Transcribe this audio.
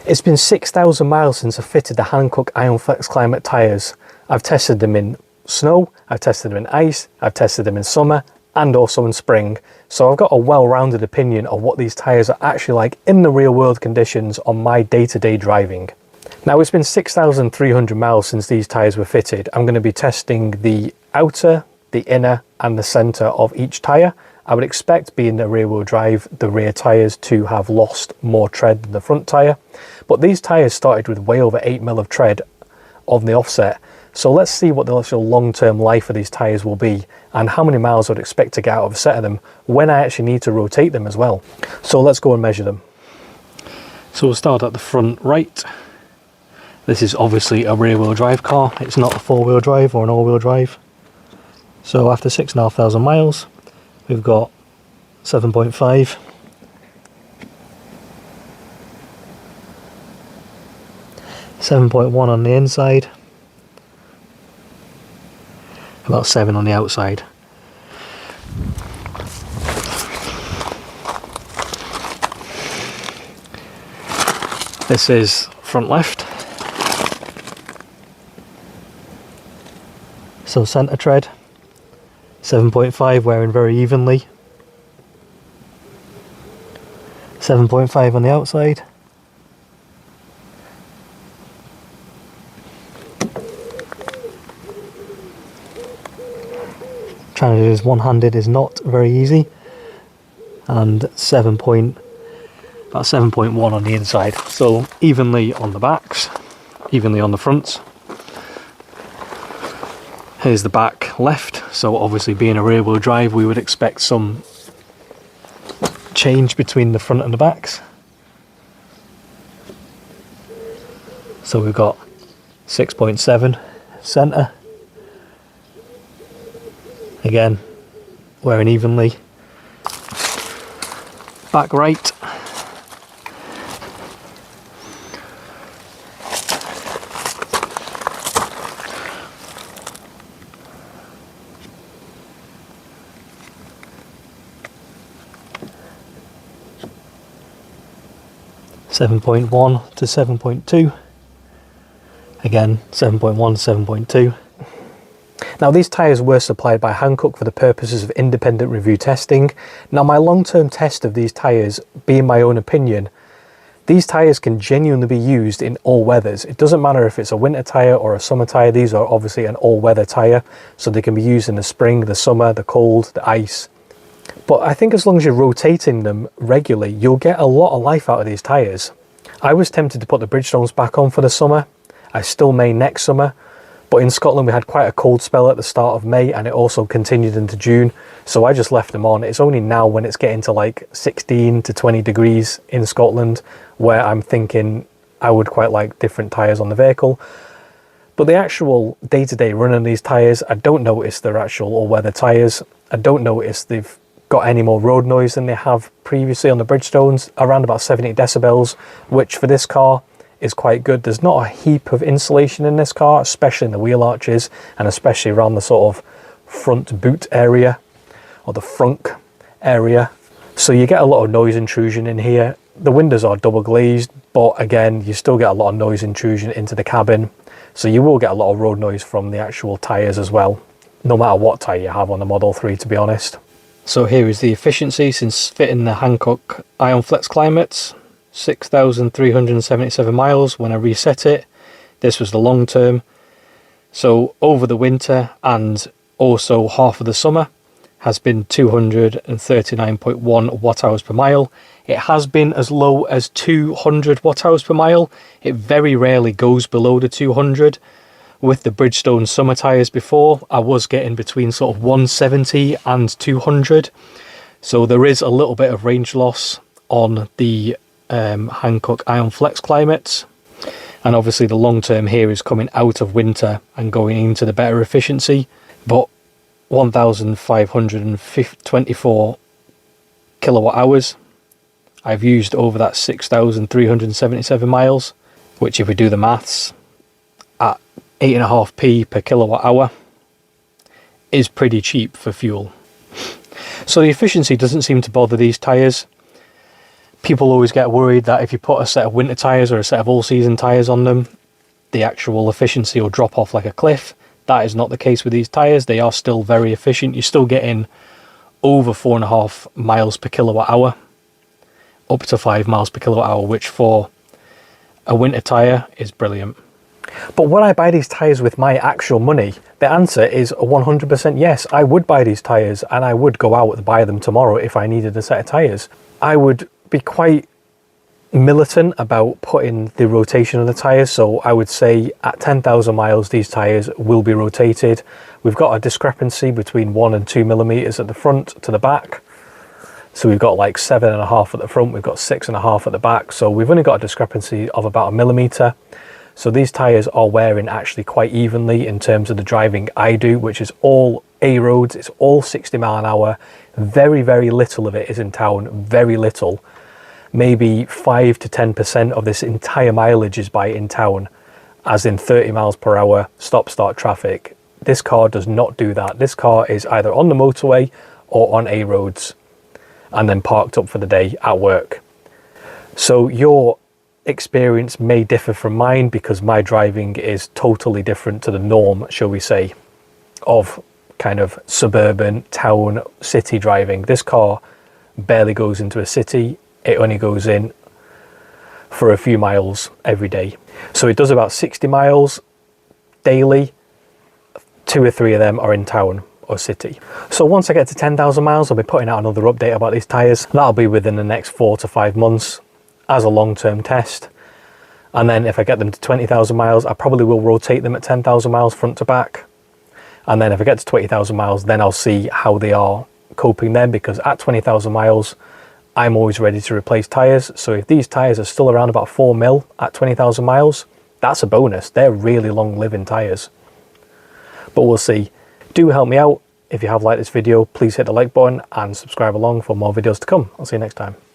It's been 6,000 miles since I fitted the Hankook iON FlexClimate tyres. I've tested them in snow, I've tested them in ice, I've tested them in summer and also in spring. So I've got a well-rounded opinion of what these tyres are actually like in the real world conditions on my day-to-day driving. Now it's been 6,300 miles since these tyres were fitted. I'm going to be testing the outer, the inner and the centre of each tyre. I would expect, being the rear wheel drive, the rear tyres to have lost more tread than the front tyre. But these tyres started with way over 8mm of tread on the offset. So let's see what the actual long-term life of these tyres will be and how many miles I would expect to get out of a set of them when I actually need to rotate them as well. So let's go and measure them. So we'll start at the front right. This is obviously a rear wheel drive car. It's not a four-wheel drive or an all-wheel drive. So after 6,500 miles, we've got 7.5. 7.1 on the inside, about 7 on the outside. This is front left. So centre tread, 7.5 wearing very evenly. 7.5 on the outside. Trying to do this one-handed is not very easy. And about 7.1 on the inside. So evenly on the backs, evenly on the fronts. Here's the back left. So obviously being a rear wheel drive, we would expect some change between the front and the backs. So we've got 6.7 centre. Again, wearing evenly. Back right. (7.1 to 7.2). Again, 7.1 to 7.2. Now these tyres were supplied by Hankook for the purposes of independent review testing. Now my long-term test of these tyres, being my own opinion, these tyres can genuinely be used in all weathers. It doesn't matter if it's a winter tyre or a summer tyre, these are obviously an all-weather tyre, so they can be used in the spring, the summer, the cold, the ice. But I think as long as you're rotating them regularly, you'll get a lot of life out of these tyres. I was tempted to put the Bridgestones back on for the summer. I still may next summer. But in Scotland we had quite a cold spell at the start of May and it also continued into June, so I just left them on. It's only now when it's getting to like 16 to 20 degrees in Scotland where I'm thinking I would quite like different tyres on the vehicle. But the actual day-to-day run of these tyres, I don't notice they're actual all-weather tyres. I don't notice they've got any more road noise than they have previously on the Bridgestones, around about 70 decibels, which for this car is quite good. There's not a heap of insulation in this car, especially in the wheel arches and especially around the sort of front boot area or the frunk area. So you get a lot of noise intrusion in here. The windows are double glazed, but again, you still get a lot of noise intrusion into the cabin. So you will get a lot of road noise from the actual tyres as well, no matter what tyre you have on the Model 3, to be honest. So here is the efficiency since fitting the Hankook iON FlexClimate. 6,377 miles when I reset it. This was the long term. So over the winter and also half of the summer has been 239.1 watt hours per mile. It has been as low as 200 watt hours per mile. It very rarely goes below the 200. With the Bridgestone summer tyres before, I was getting between sort of 170 and 200. So there is a little bit of range loss on the Hankook iON FlexClimate, and obviously the long term here is coming out of winter and going into the better efficiency, but 1,524 kilowatt hours I've used over that 6,377 miles, which if we do the maths at 8.5p per kilowatt hour is pretty cheap for fuel. So the efficiency doesn't seem to bother these tyres. People always get worried that if you put a set of winter tyres or a set of all-season tyres on them, the actual efficiency will drop off like a cliff. That is not the case with these tyres. They are still very efficient. You're still getting over 4.5 miles per kilowatt hour, up to 5 miles per kilowatt hour, which for a winter tyre is brilliant. But would I buy these tyres with my actual money? The answer is 100% yes. I would buy these tyres, and I would go out and buy them tomorrow if I needed a set of tyres. I would be quite militant about putting the rotation of the tyres, so I would say at 10,000 miles these tyres will be rotated. We've got a discrepancy between 1 and 2 millimeters at the front to the back, so we've got like 7.5 at the front, we've got 6.5 at the back, so we've only got a discrepancy of about 1 millimeter. So these tyres are wearing actually quite evenly in terms of the driving I do, which is all A roads, it's all 60 mile an hour. Very, very little of it is in town, very little. Maybe 5 to 10% of this entire mileage is by in town, as in 30 miles per hour, stop-start traffic. This car does not do that. This car is either on the motorway or on A roads, and then parked up for the day at work. So your experience may differ from mine because my driving is totally different to the norm, shall we say, of kind of suburban town city driving. This car barely goes into a city. It only goes in for a few miles every day. So it does about 60 miles daily. 2 or 3 of them are in town or city. So once I get to 10,000 miles, I'll be putting out another update about these tyres. That'll be within the next 4 to 5 months as a long-term test. And then if I get them to 20,000 miles, I probably will rotate them at 10,000 miles front to back. And then if I get to 20,000 miles, then I'll see how they are coping then, because at 20,000 miles, I'm always ready to replace tyres. So if these tyres are still around about 4 mil at 20,000 miles, that's a bonus. They're really long living tyres. But we'll see. Do help me out. If you have liked this video, please hit the like button and subscribe along for more videos to come. I'll see you next time.